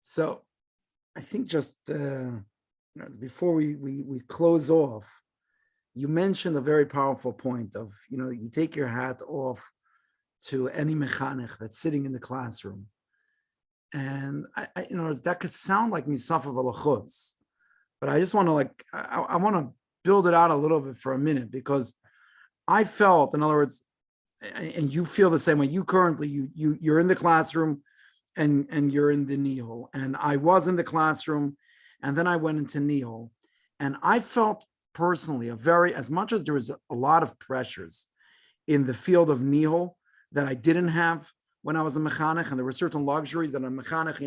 So I think just before we close off, you mentioned a very powerful point of, you take your hat off to any mechanech that's sitting in the classroom. And that could sound like misaf of alachutz, but I just want to I want to build it out a little bit for a minute, because I felt, in other words, and you feel the same way. You currently you're in the classroom, and you're in the nihil, and I was in the classroom, and then I went into nihil, and I felt personally as much as there was a lot of pressures in the field of nihil that I didn't have when I was a mechanech, and there were certain luxuries that a mechanech,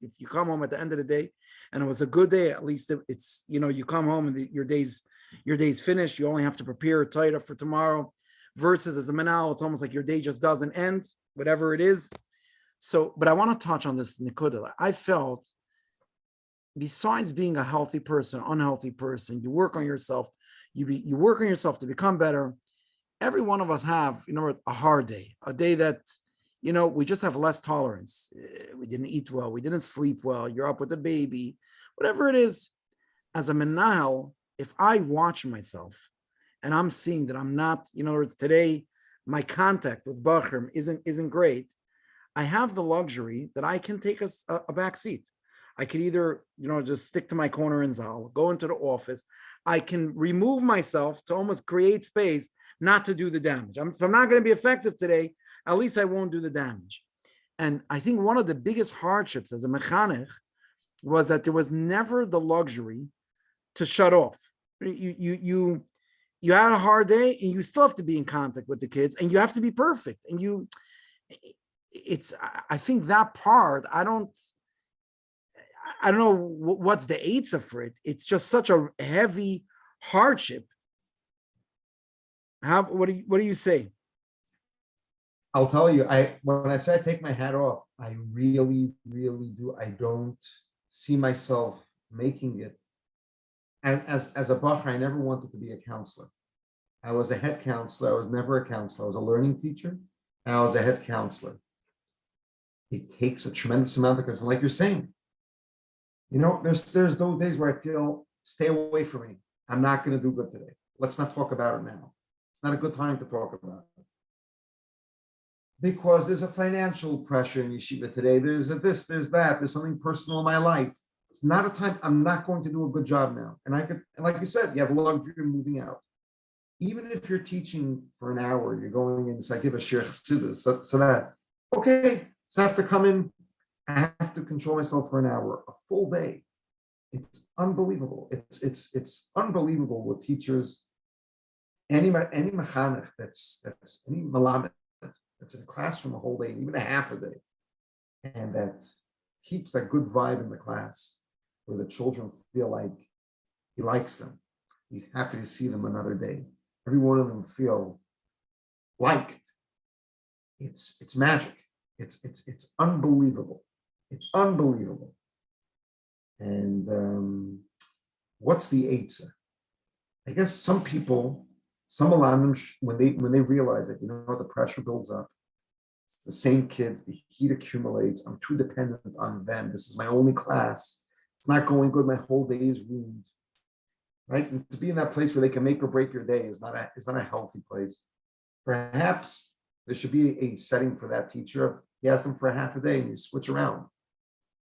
if you come home at the end of the day and it was a good day, at least it's, you come home and your day's finished. You only have to prepare a taita for tomorrow, versus as a menal, it's almost like your day just doesn't end, whatever it is. So, but I want to touch on this nikuda. I felt, besides being a healthy person, unhealthy person, you work on yourself, you work on yourself to become better. Every one of us have, a hard day, a day that, we just have less tolerance. We didn't eat well, we didn't sleep well, you're up with the baby, whatever it is. As a menahel, if I watch myself and I'm seeing that I'm not, it's today, my contact with Bachrim isn't great, I have the luxury that I can take a back seat. I could either, just stick to my corner in Zal, go into the office. I can remove myself to almost create space not to do the damage. If I'm not going to be effective today, at least I won't do the damage. And I think one of the biggest hardships as a mechanech was that there was never the luxury to shut off. You had a hard day, and you still have to be in contact with the kids, and you have to be perfect. And I think that part, I don't know what's the eitzah for it. It's just such a heavy hardship. What do you say? I'll tell you, when I say I take my hat off, I really, really do. I don't see myself making it. As a bacher, I never wanted to be a counselor. I was a head counselor. I was never a counselor. I was a learning teacher, and I was a head counselor. It takes a tremendous amount of courage. And like you're saying, there's those days where I feel, stay away from me. I'm not going to do good today. Let's not talk about it now. It's not a good time to talk about it. Because there's a financial pressure in yeshiva today. There's this, there's that. There's something personal in my life. It's not a time. I'm not going to do a good job now. And like you said, you have a luxury of moving out. Even if you're teaching for an hour, you're going in, so I give a shir chassidus, so that, okay, so I have to come in, I have to control myself for an hour, a full day. It's unbelievable. It's unbelievable what teachers, any mechanech that's any malamed that's in a classroom a whole day, even a half a day, and that keeps that good vibe in the class, where the children feel like he likes them, he's happy to see them another day. Every one of them feel liked. It's magic. It's unbelievable. It's unbelievable. And what's the eitzah? I guess some people, some alanim, when they realize that, the pressure builds up, it's the same kids, the heat accumulates, I'm too dependent on them, this is my only class, it's not going good, my whole day is ruined, right? And to be in that place where they can make or break your day is not a healthy place. Perhaps there should be a setting for that teacher. You ask them for a half a day and you switch around,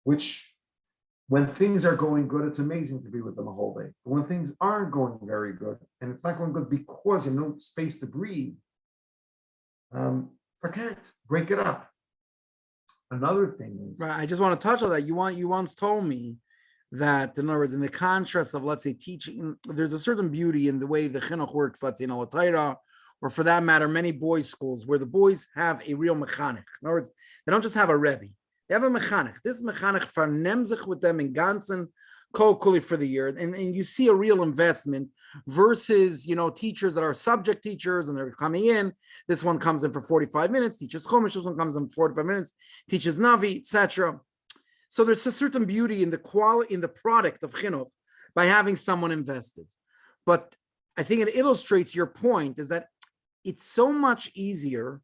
which, when things are going good, it's amazing to be with them a whole day. But when things aren't going very good, and it's not going good because you have no space to breathe, forget it, break it up. Another thing is, right, I just want to touch on that. You once told me that, in other words, in the contrast of, let's say, teaching, there's a certain beauty in the way the chinuch works, let's say in Al-Taira, or for that matter, many boys' schools, where the boys have a real mechanech. In other words, they don't just have a rebbe. They have a mechanech. This mechanech farnem sich with them in ganzen kol for the year, and you see a real investment versus teachers that are subject teachers and they're coming in. This one comes in for 45 minutes, teaches chumash. This one comes in for 45 minutes, teaches navi, etc. So there's a certain beauty in the quality, in the product of chinuch by having someone invested. But I think it illustrates your point, is that it's so much easier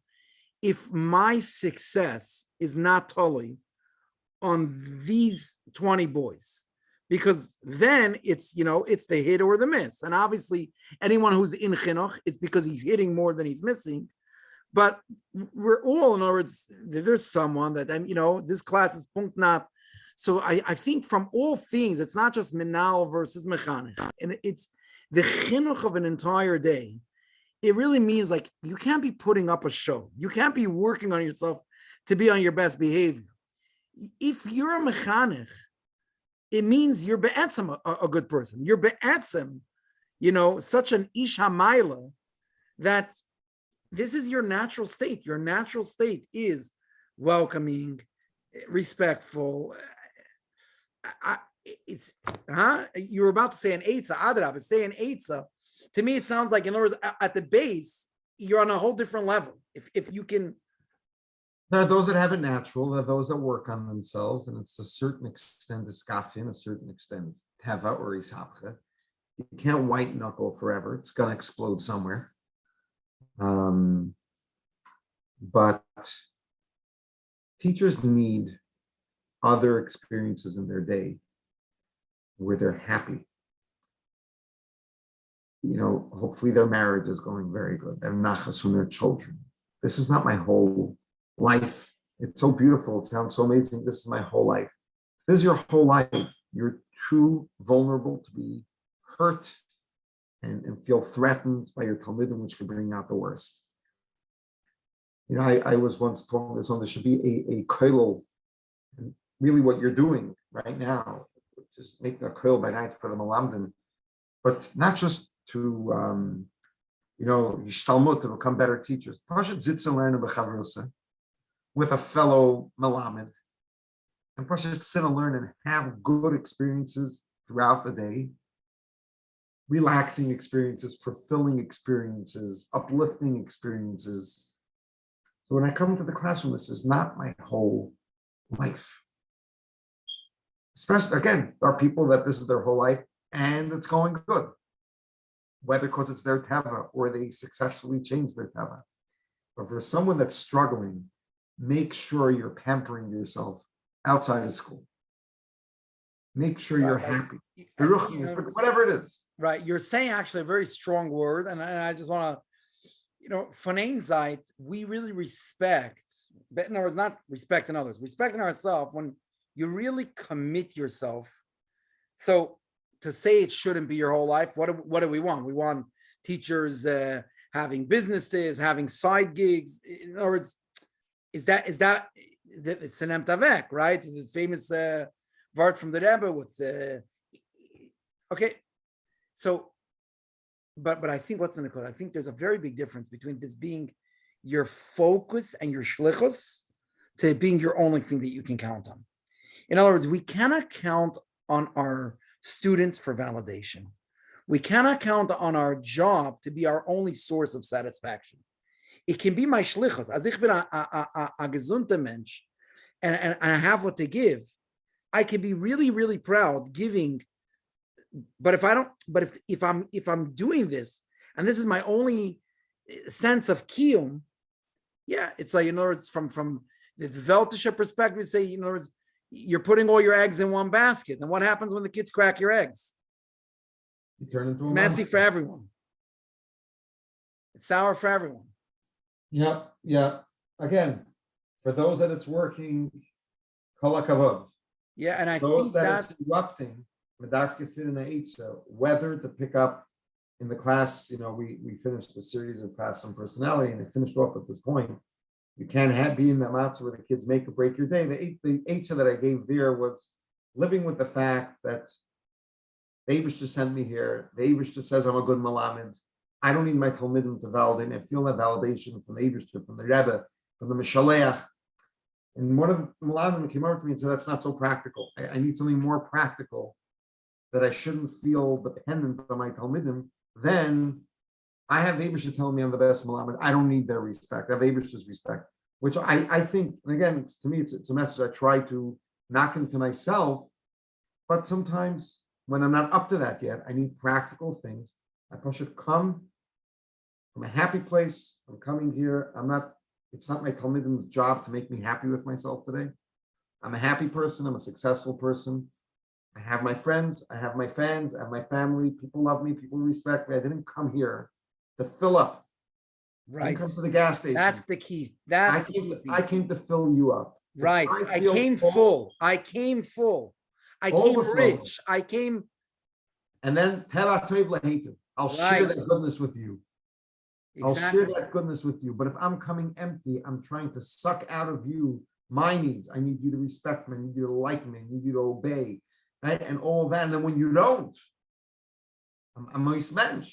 if my success is not totally on these 20 boys, because then it's the hit or the miss. And obviously anyone who's in chinuch, it's because he's hitting more than he's missing. But we're all, in other words, there's someone that, this class is punkt not. So I think from all things, it's not just menal versus mechanech, and it's the chinuch of an entire day. It really means like you can't be putting up a show. You can't be working on yourself to be on your best behavior. If you're a mechanech, it means you're be'etzem a good person. You're be'etzem, such an ish hamayla that this is your natural state. Your natural state is welcoming, respectful. You were about to say an eitzah, adrab, say an eitzah. To me, it sounds like, in other words, at the base, you're on a whole different level. If you can. There are those that have it natural. There are those that work on themselves, and it's a certain extent iskafin, a certain extent teva or isapcha. You can't white knuckle forever. It's going to explode somewhere. But teachers need other experiences in their day where they're happy. Hopefully their marriage is going very good. They're nachas from their children. This is not my whole life. It's so beautiful. It sounds so amazing. This is my whole life. This is your whole life. You're too vulnerable to be hurt and feel threatened by your talmidim, which could bring out the worst. I was once told this there should be a koilel. Really what you're doing right now, just make a koilel by night for the malamdim, but not just to, yishtalmut, to become better teachers. Pashat zitzen learn b'chavrusa with a fellow malamed, and Pashat sit and learn and have good experiences throughout the day, relaxing experiences, fulfilling experiences, uplifting experiences. So when I come into the classroom, this is not my whole life. Especially, again, there are people that this is their whole life and it's going good, whether because it's their teva or they successfully changed their teva. But for someone that's struggling, make sure you're pampering yourself outside of school. Make sure you're happy. Whatever it is. Right. You're saying actually a very strong word. And I just want to, von Einzeit, we really respect, but in other words, not respecting others, respecting ourselves when you really commit yourself. So to say it shouldn't be your whole life, what do we want? We want teachers having businesses, having side gigs. In other words, is that it's an emtavek, right? The famous word from the Rebbe with okay. So, but I think what's in the code, I think there's a very big difference between this being your focus and your shlichus to being your only thing that you can count on. In other words, we cannot count on our students for validation. We cannot count on our job to be our only source of satisfaction. It can be my shlichus. As ich bin a gesunter Mensch, and I have what to give, I can be really, really proud giving. But if I'm doing this, and this is my only sense of kiyum, yeah, it's like, in other words, from the Weltische perspective, say, in other words, you're putting all your eggs in one basket. And what happens when the kids crack your eggs? You turn into it's messy for everyone. It's sour for everyone. Yeah. Again, for those that it's working, kol hakavod. Yeah, and I those think that it's erupting, whether to pick up in the class, we finished the series of Class on Personality, and it finished off at this point. You can't be in the matzah where the kids make or break your day. The eitzah that I gave there was living with the fact that the Eibishter sent me here. The Eibishter says I'm a good malamed. I don't need my talmidim to validate me. I feel that validation from the Eibishter, from the Rebbe, from the Mishaleach. And one of the maladim came over to me and said, that's not so practical. I need something more practical, that I shouldn't feel dependent on my talmidim. Then I have Abish telling me I'm the best malamed. I don't need their respect. I have Abish's respect, which I think, and again, to me, it's a message I try to knock into myself. But sometimes when I'm not up to that yet, I need practical things. I should come from a happy place. I'm coming here. It's not my talmidim's job to make me happy with myself today. I'm a happy person. I'm a successful person. I have my friends. I have my fans. I have my family. People love me. People respect me. I didn't come here to fill up. I Right. didn't come to the gas station. That's the key. That's the key I piece. came to fill you up. If Right. I feel came full. I came full. I came Overflow. rich. I came. And then I'll share Right. that goodness with you. I'll share Exactly. that goodness with you. But if I'm coming empty, I'm trying to suck out of you my needs. I need you to respect me. I need you to like me. I need you to obey. Right? And all that. And then when you don't, I'm a mismensch.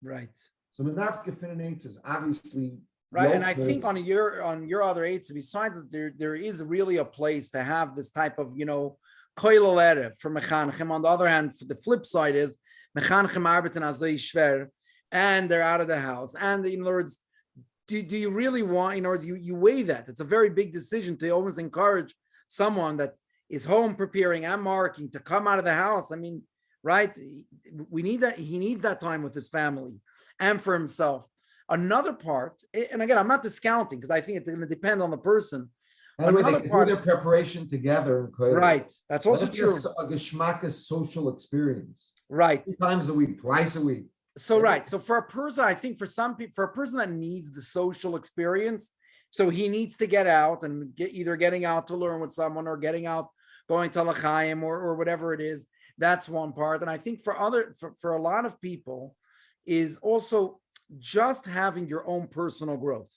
Right. So the nafka is obviously Right. And I think on your other eights, besides that, there is really a place to have this type of, koilel erev for mechanchim. On the other hand, the flip side is mechanchim arbeiten azay shver, and they're out of the house. And in other words, do you really want, in other words, you weigh that. It's a very big decision to always encourage someone that is home preparing and marking to come out of the house. I mean, right? We need that. He needs that time with his family and for himself. Another part, and again, I'm not discounting because I think it's going to depend on the person. By the way, they can do their preparation together. Right. That's also true. A geschmack social experience. Right. 2 times a week, twice a week. So, right. So for a person, I think for some people, for a person that needs the social experience, so he needs to get out and either getting out to learn with someone or getting out, going to L'chaim or whatever it is. That's one part. And I think for a lot of people is also just having your own personal growth,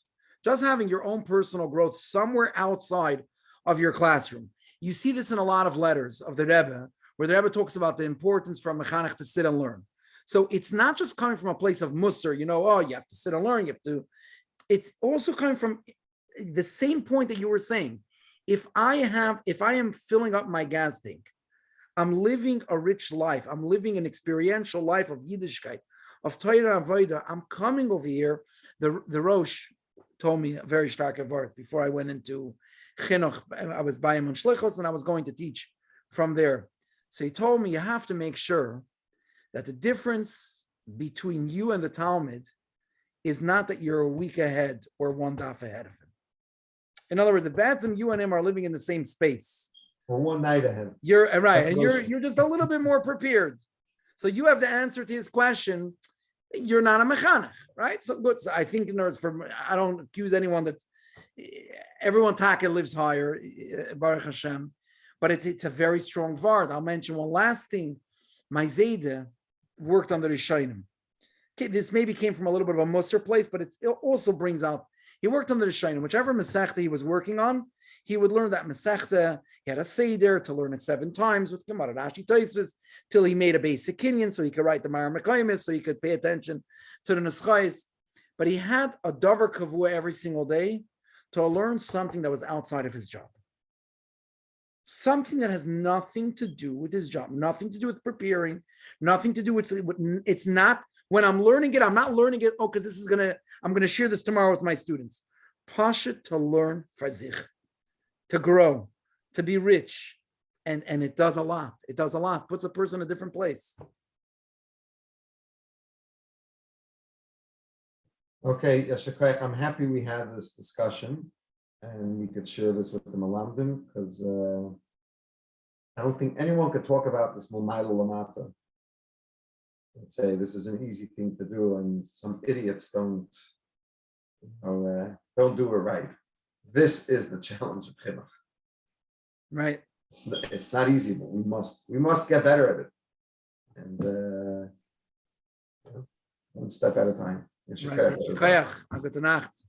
somewhere outside of your classroom. You see this in a lot of letters of the Rebbe, where the Rebbe talks about the importance for a mechanech to sit and learn. So it's not just coming from a place of musar, you have to sit and learn, it's also coming from the same point that you were saying. If I am filling up my gas tank, I'm living a rich life, I'm living an experiential life of Yiddishkeit, of Torah Avodah. I'm coming over here. The Rosh told me a very stark word before I went into Chinuch. I was by him on Shlichos and I was going to teach from there. So he told me, you have to make sure that the difference between you and the Talmud is not that you're a week ahead or one daf ahead of him. In other words, if Batsim, you and him are living in the same space, or one night ahead, you're right, and you're just a little bit more prepared. So you have the answer to his question. You're not a mechanech, right? So good. So I think I don't accuse anyone that everyone taka lives higher, Baruch Hashem, but it's a very strong vard. I'll mention one last thing. My Zayda worked under the Rishonim. Okay, this maybe came from a little bit of a Musar place, but it also brings out, he worked under the Rishonim. Whichever Masechta he was working on, he would learn that Masechta. He had a Seder to learn it 7 times with Gemara, Rashi, Tosfos, till he made a basic kinyan, so he could write the Ma'ar Mekaymis, so he could pay attention to the Neschais. But he had a davar kavua every single day to learn something that was outside of his job. Something that has nothing to do with his job, nothing to do with preparing, nothing to do with it's not, when I'm learning it, I'm not learning it, because I'm gonna share this tomorrow with my students. Pasha to learn fazich, to grow, to be rich. And it does a lot. It does a lot. Puts a person in a different place. Okay, Yashakayach, I'm happy we had this discussion and we could share this with the Malamdim, because I don't think anyone could talk about this Mumayla Lamata and say this is an easy thing to do, and some idiots don't do it right. This is the challenge of Chinuch. Right. It's not easy, but we must get better at it, and one step at a time. Right. Good Nacht.